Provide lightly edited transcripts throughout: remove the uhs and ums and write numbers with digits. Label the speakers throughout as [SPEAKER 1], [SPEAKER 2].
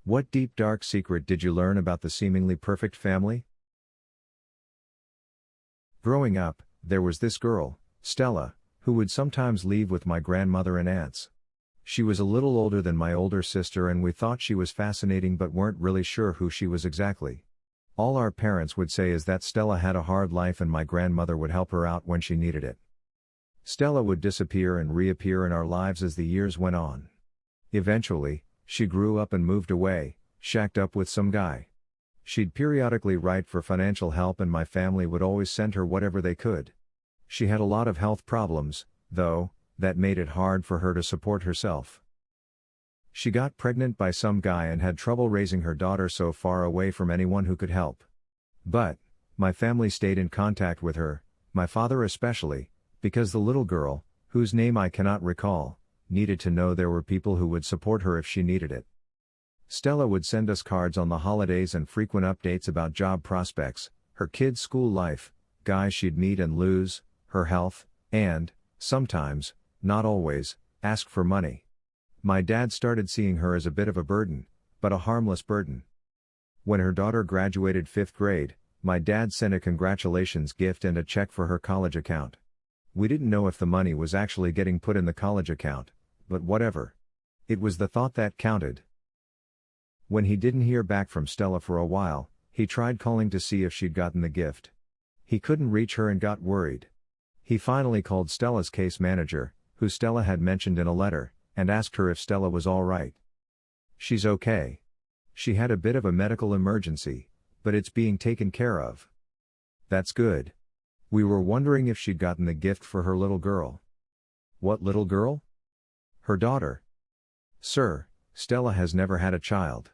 [SPEAKER 1] What deep dark secret did you learn about the seemingly perfect family? Growing up, there was this girl, Stella, who would sometimes leave with my grandmother and aunts. She was a little older than my older sister and we thought she was fascinating but weren't really sure who she was exactly. All our parents would say is that Stella had a hard life and my grandmother would help her out when she needed it. Stella would disappear and reappear in our lives as the years went on. Eventually, she grew up and moved away, shacked up with some guy. She'd periodically write for financial help and my family would always send her whatever they could. She had a lot of health problems, though, that made it hard for her to support herself. She got pregnant by some guy and had trouble raising her daughter so far away from anyone who could help. But, my family stayed in contact with her, my father especially, because the little girl, whose name I cannot recall, needed to know there were people who would support her if she needed it. Stella would send us cards on the holidays and frequent updates about job prospects, her kids' school life, guys she'd meet and lose, her health, and, sometimes, not always, ask for money. My dad started seeing her as a bit of a burden, but a harmless burden. When her daughter graduated 5th grade, my dad sent a congratulations gift and a check for her college account. We didn't know if the money was actually getting put in the college account, but whatever. It was the thought that counted. When he didn't hear back from Stella for a while, he tried calling to see if she'd gotten the gift. He couldn't reach her and got worried. He finally called Stella's case manager, who Stella had mentioned in a letter, and asked her if Stella was all right. "She's okay. She had a bit of a medical emergency, but it's being taken care of." "That's good. We were wondering if she'd gotten the gift for her little girl." "What little girl?" "Her daughter." "Sir, Stella has never had a child."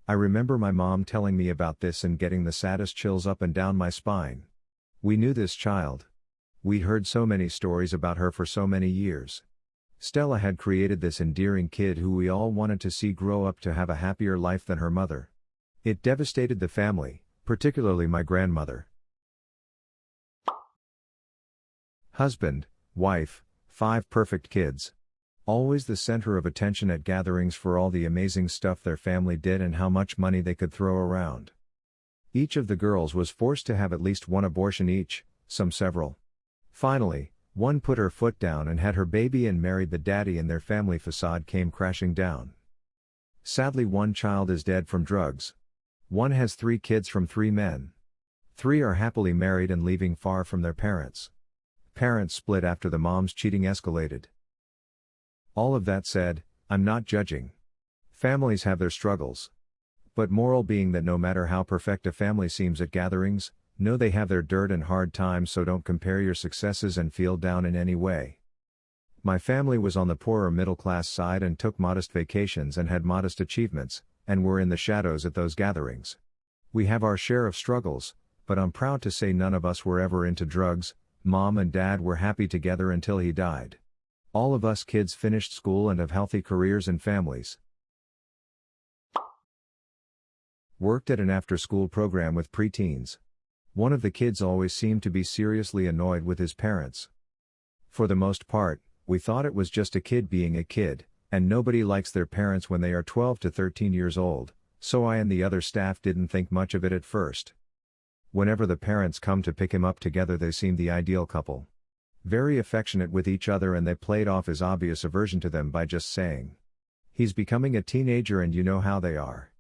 [SPEAKER 1] I remember my mom telling me about this and getting the saddest chills up and down my spine. We knew this child. We'd heard so many stories about her for so many years. Stella had created this endearing kid who we all wanted to see grow up to have a happier life than her mother. It devastated the family, particularly my grandmother. Husband, wife, 5 perfect kids. Always the center of attention at gatherings for all the amazing stuff their family did and how much money they could throw around. Each of the girls was forced to have at least one abortion each, some several. Finally, one put her foot down and had her baby and married the daddy and their family facade came crashing down. Sadly, one child is dead from drugs. One has 3 kids from 3 men. 3 are happily married and living far from their parents. Parents split after the mom's cheating escalated. All of that said, I'm not judging. Families have their struggles. But moral being that no matter how perfect a family seems at gatherings, know they have their dirt and hard times, so don't compare your successes and feel down in any way. My family was on the poorer middle class side and took modest vacations and had modest achievements, and were in the shadows at those gatherings. We have our share of struggles, but I'm proud to say none of us were ever into drugs. Mom and Dad were happy together until he died. All of us kids finished school and have healthy careers and families. Worked at an after-school program with preteens. One of the kids always seemed to be seriously annoyed with his parents. For the most part, we thought it was just a kid being a kid, and nobody likes their parents when they are 12 to 13 years old, so I and the other staff didn't think much of it at first. Whenever the parents come to pick him up together, they seem the ideal couple. Very affectionate with each other, and they played off his obvious aversion to them by just saying, "He's becoming a teenager and you know how they are."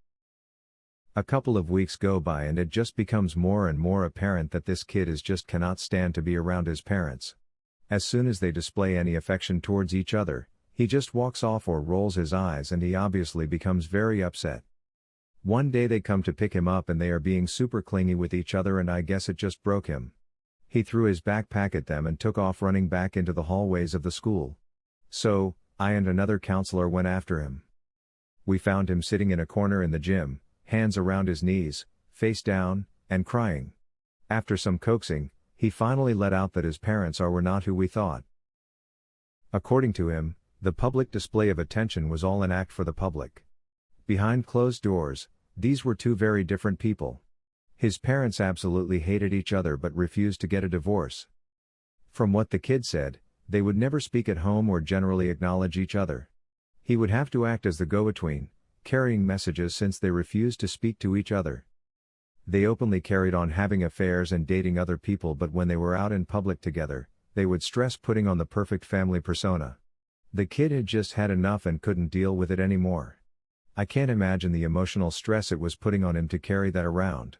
[SPEAKER 1] A couple of weeks go by and it just becomes more and more apparent that this kid just cannot stand to be around his parents. As soon as they display any affection towards each other, he just walks off or rolls his eyes, and he obviously becomes very upset. One day they come to pick him up and they are being super clingy with each other, and I guess it just broke him. He threw his backpack at them and took off running back into the hallways of the school. So, I and another counselor went after him. We found him sitting in a corner in the gym, hands around his knees, face down, and crying. After some coaxing, he finally let out that his parents were not who we thought. According to him, the public display of attention was all an act for the public. Behind closed doors, these were 2 very different people. His parents absolutely hated each other but refused to get a divorce. From what the kid said, they would never speak at home or generally acknowledge each other. He would have to act as the go-between, carrying messages since they refused to speak to each other. They openly carried on having affairs and dating other people, but when they were out in public together, they would stress putting on the perfect family persona. The kid had just had enough and couldn't deal with it anymore. I can't imagine the emotional stress it was putting on him to carry that around.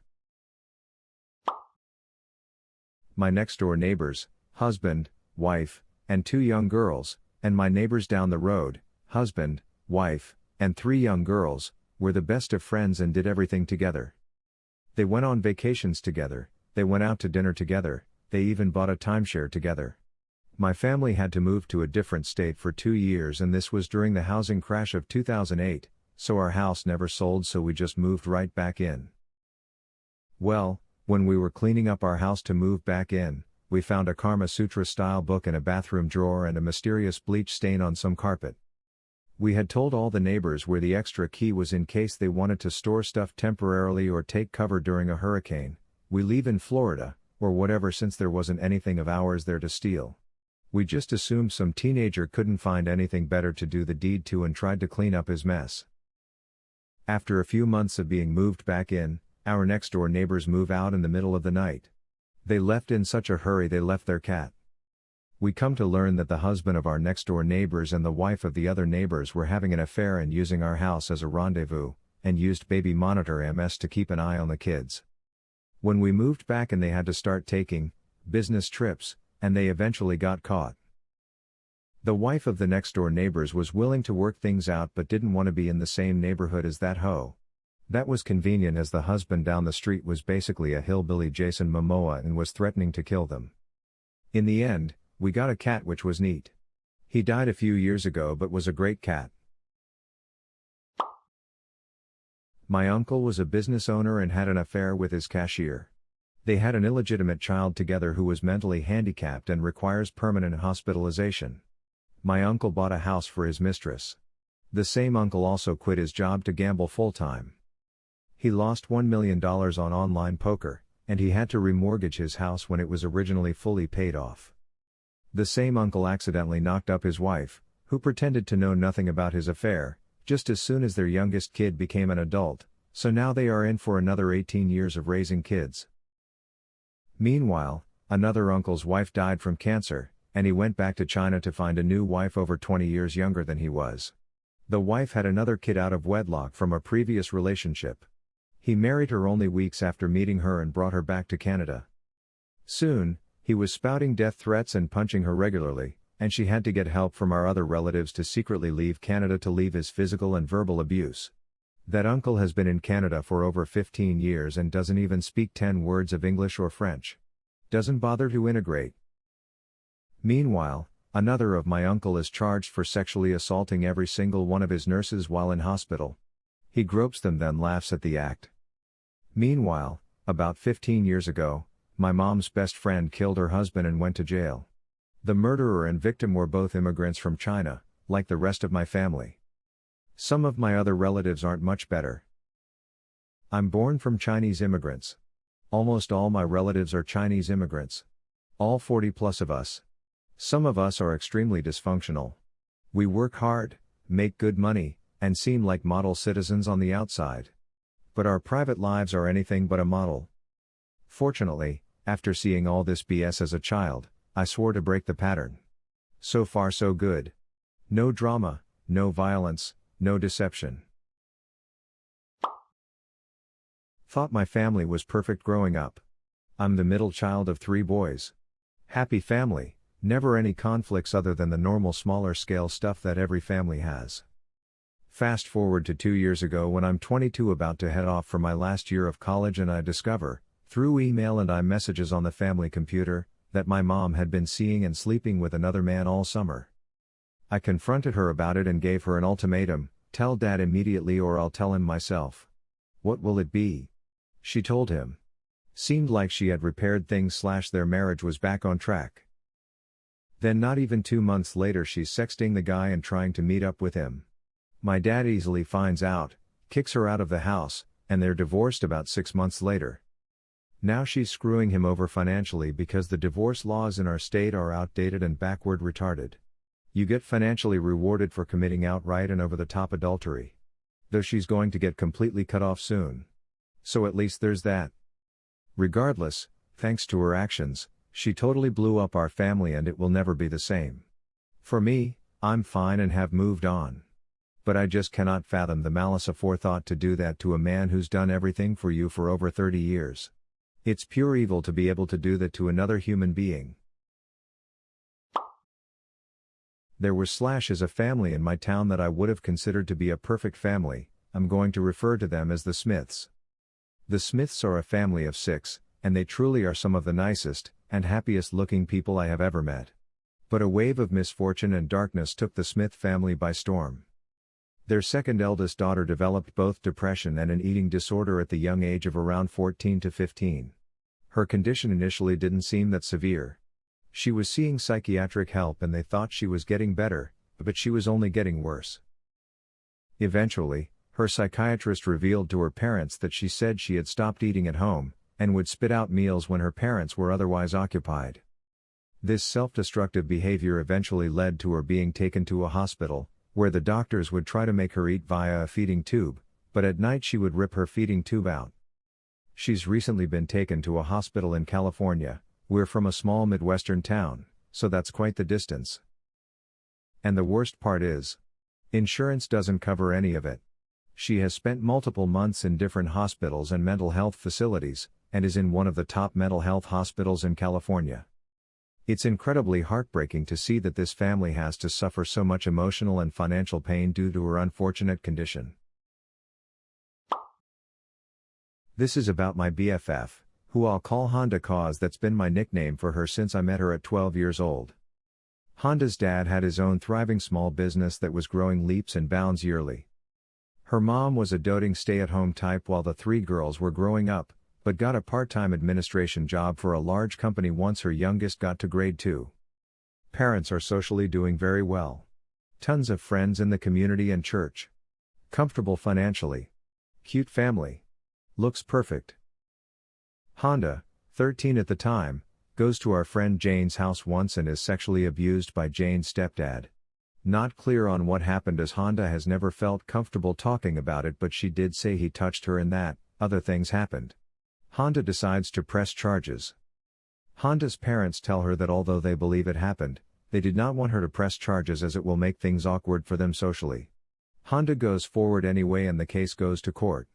[SPEAKER 1] My next-door neighbors, husband, wife, and 2 young girls, and my neighbors down the road, husband, wife, and 3 young girls, were the best of friends and did everything together. They went on vacations together, they went out to dinner together, they even bought a timeshare together. My family had to move to a different state for 2 years, and this was during the housing crash of 2008, so our house never sold, so we just moved right back in. Well, when we were cleaning up our house to move back in, we found a Kama Sutra style book in a bathroom drawer and a mysterious bleach stain on some carpet. We had told all the neighbors where the extra key was in case they wanted to store stuff temporarily or take cover during a hurricane. We live in Florida, or whatever, since there wasn't anything of ours there to steal. We just assumed some teenager couldn't find anything better to do the deed to and tried to clean up his mess. After a few months of being moved back in, our next door neighbors move out in the middle of the night. They left in such a hurry they left their cat. We come to learn that the husband of our next door neighbors and the wife of the other neighbors were having an affair and using our house as a rendezvous, and used baby monitor MS to keep an eye on the kids. When we moved back and they had to start taking business trips, and they eventually got caught. The wife of the next door neighbors was willing to work things out but didn't want to be in the same neighborhood as that hoe. That was convenient, as the husband down the street was basically a hillbilly Jason Momoa and was threatening to kill them. In the end, we got a cat, which was neat. He died a few years ago but was a great cat. My uncle was a business owner and had an affair with his cashier. They had an illegitimate child together who was mentally handicapped and requires permanent hospitalization. My uncle bought a house for his mistress. The same uncle also quit his job to gamble full-time. He lost $1 million on online poker, and he had to remortgage his house when it was originally fully paid off. The same uncle accidentally knocked up his wife, who pretended to know nothing about his affair, just as soon as their youngest kid became an adult, so now they are in for another 18 years of raising kids. Meanwhile, another uncle's wife died from cancer, and he went back to China to find a new wife over 20 years younger than he was. The wife had another kid out of wedlock from a previous relationship. He married her only weeks after meeting her and brought her back to Canada. Soon, he was spouting death threats and punching her regularly, and she had to get help from our other relatives to secretly leave Canada to leave his physical and verbal abuse. That uncle has been in Canada for over 15 years and doesn't even speak 10 words of English or French. Doesn't bother to integrate. Meanwhile, another of my uncle is charged for sexually assaulting every single one of his nurses while in hospital. He gropes them then laughs at the act. Meanwhile, about 15 years ago, my mom's best friend killed her husband and went to jail. The murderer and victim were both immigrants from China, like the rest of my family. Some of my other relatives aren't much better. I'm born from Chinese immigrants. Almost all my relatives are Chinese immigrants. All 40 plus of us. Some of us are extremely dysfunctional. We work hard, make good money, and seem like model citizens on the outside. But our private lives are anything but a model. Fortunately, after seeing all this BS as a child, I swore to break the pattern. So far so good. No drama, no violence, no deception. Thought my family was perfect growing up. I'm the middle child of 3 boys. Happy family, never any conflicts other than the normal smaller scale stuff that every family has. Fast forward to 2 years ago when I'm 22, about to head off for my last year of college, and I discover, through email and iMessages on the family computer, that my mom had been seeing and sleeping with another man all summer. I confronted her about it and gave her an ultimatum: tell Dad immediately or I'll tell him myself. What will it be? She told him. Seemed like she had repaired things / their marriage was back on track. Then not even 2 months later she's sexting the guy and trying to meet up with him. My dad easily finds out, kicks her out of the house, and they're divorced about 6 months later. Now she's screwing him over financially because the divorce laws in our state are outdated and backward retarded. You get financially rewarded for committing outright and over-the-top adultery. Though she's going to get completely cut off soon. So at least there's that. Regardless, thanks to her actions, she totally blew up our family and it will never be the same. For me, I'm fine and have moved on. But I just cannot fathom the malice aforethought to do that to a man who's done everything for you for over 30 years. It's pure evil to be able to do that to another human being. There was Slash as a family in my town that I would have considered to be a perfect family. I'm going to refer to them as the Smiths. The Smiths are a family of 6, and they truly are some of the nicest and happiest looking people I have ever met. But a wave of misfortune and darkness took the Smith family by storm. Their second eldest daughter developed both depression and an eating disorder at the young age of around 14 to 15. Her condition initially didn't seem that severe. She was seeing psychiatric help and they thought she was getting better, but she was only getting worse. Eventually, her psychiatrist revealed to her parents that she said she had stopped eating at home, and would spit out meals when her parents were otherwise occupied. This self-destructive behavior eventually led to her being taken to a hospital, where the doctors would try to make her eat via a feeding tube, but at night she would rip her feeding tube out. She's recently been taken to a hospital in California. We're from a small Midwestern town, so that's quite the distance. And the worst part is, insurance doesn't cover any of it. She has spent multiple months in different hospitals and mental health facilities, and is in one of the top mental health hospitals in California. It's incredibly heartbreaking to see that this family has to suffer so much emotional and financial pain due to her unfortunate condition. This is about my BFF, who I'll call Honda cause that's been my nickname for her since I met her at 12 years old. Honda's dad had his own thriving small business that was growing leaps and bounds yearly. Her mom was a doting stay-at-home type while the 3 girls were growing up, but got a part-time administration job for a large company once her youngest got to grade 2. Parents are socially doing very well. Tons of friends in the community and church. Comfortable financially. Cute family. Looks perfect. Honda, 13 at the time, goes to our friend Jane's house once and is sexually abused by Jane's stepdad. Not clear on what happened as Honda has never felt comfortable talking about it, but she did say he touched her and that other things happened. Honda decides to press charges. Honda's parents tell her that although they believe it happened, they did not want her to press charges as it will make things awkward for them socially. Honda goes forward anyway and the case goes to court.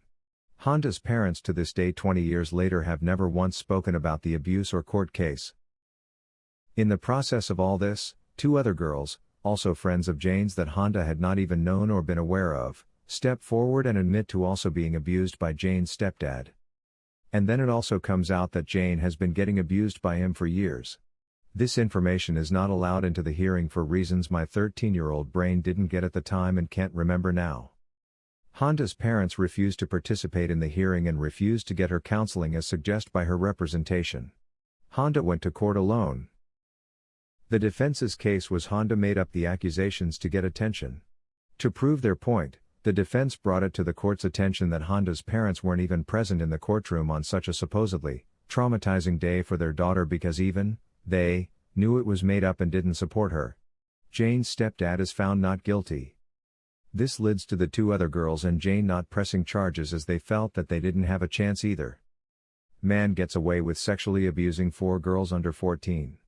[SPEAKER 1] Honda's parents to this day 20 years later have never once spoken about the abuse or court case. In the process of all this, 2 other girls, also friends of Jane's that Honda had not even known or been aware of, step forward and admit to also being abused by Jane's stepdad. And then it also comes out that Jane has been getting abused by him for years. This information is not allowed into the hearing for reasons my 13-year-old brain didn't get at the time and can't remember now. Honda's parents refused to participate in the hearing and refused to get her counseling as suggested by her representation. Honda went to court alone. The defense's case was Honda made up the accusations to get attention. To prove their point, the defense brought it to the court's attention that Honda's parents weren't even present in the courtroom on such a supposedly traumatizing day for their daughter because even they knew it was made up and didn't support her. Jane's stepdad is found not guilty. This leads to the 2 other girls and Jane not pressing charges as they felt that they didn't have a chance either. Man gets away with sexually abusing 4 girls under 14.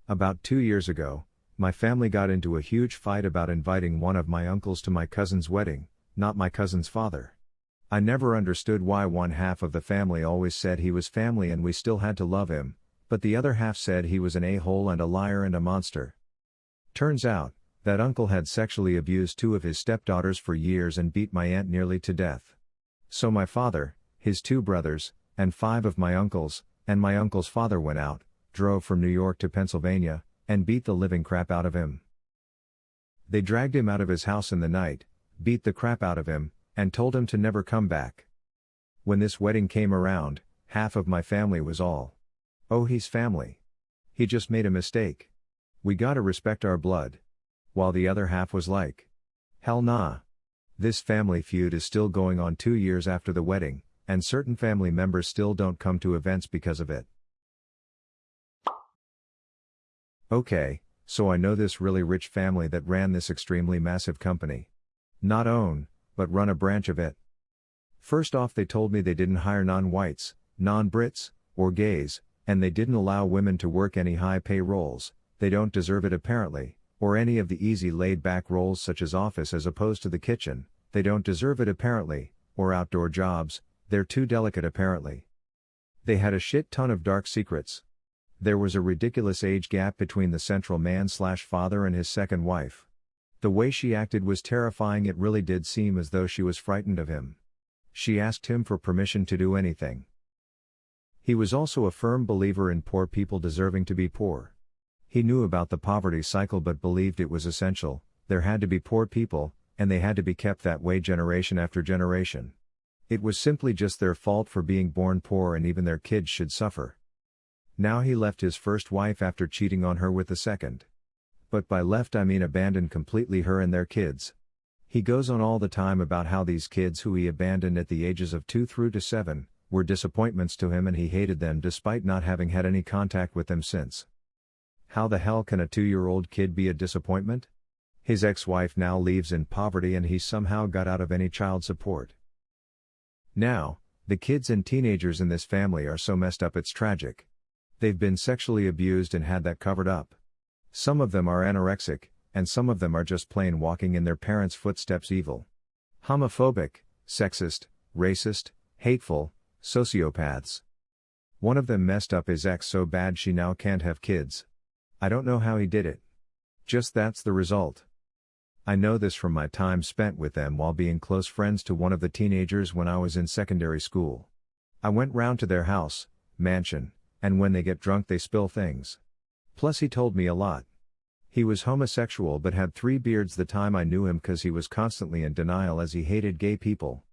[SPEAKER 1] About 2 years ago, my family got into a huge fight about inviting one of my uncles to my cousin's wedding, not my cousin's father. I never understood why one half of the family always said he was family and we still had to love him, but the other half said he was an a-hole and a liar and a monster. Turns out, that uncle had sexually abused 2 of his stepdaughters for years and beat my aunt nearly to death. So my father, his 2 brothers, and 5 of my uncles, and my uncle's father went out, drove from New York to Pennsylvania, and beat the living crap out of him. They dragged him out of his house in the night, beat the crap out of him, and told him to never come back. When this wedding came around, half of my family was all, "Oh, he's family. He just made a mistake. We gotta respect our blood." While the other half was like, "Hell nah. This family feud is still going on 2 years after the wedding, and certain family members still don't come to events because of it." Okay, So I know this really rich family that ran this extremely massive company. Not own, but run a branch of it. First off, they told me they didn't hire non-whites, non-Brits, or gays, and they didn't allow women to work any high-pay roles. They don't deserve it apparently, or any of the easy laid-back roles such as office as opposed to the kitchen. They don't deserve it apparently, or outdoor jobs. They're too delicate apparently. They had a shit ton of dark secrets. There was a ridiculous age gap between the central man/father and his second wife. The way she acted was terrifying. It really did seem as though she was frightened of him. She asked him for permission to do anything. He was also a firm believer in poor people deserving to be poor. He knew about the poverty cycle but believed it was essential. There had to be poor people, and they had to be kept that way generation after generation. It was simply just their fault for being born poor, and even their kids should suffer. Now he left his first wife after cheating on her with the second. But by left I mean abandoned completely her and their kids. He goes on all the time about how these kids who he abandoned at the ages of 2 through to 7, were disappointments to him and he hated them despite not having had any contact with them since. How the hell can a 2-year-old kid be a disappointment? His ex-wife now lives in poverty and he somehow got out of any child support. Now, the kids and teenagers in this family are so messed up it's tragic. They've been sexually abused and had that covered up. Some of them are anorexic, and some of them are just plain walking in their parents' footsteps evil. Homophobic, sexist, racist, hateful, sociopaths. One of them messed up his ex so bad she now can't have kids. I don't know how he did it. Just that's the result. I know this from my time spent with them while being close friends to one of the teenagers when I was in secondary school. I went round to their house, mansion, and when they get drunk they spill things. Plus he told me a lot. He was homosexual but had 3 beards the time I knew him cause he was constantly in denial as he hated gay people.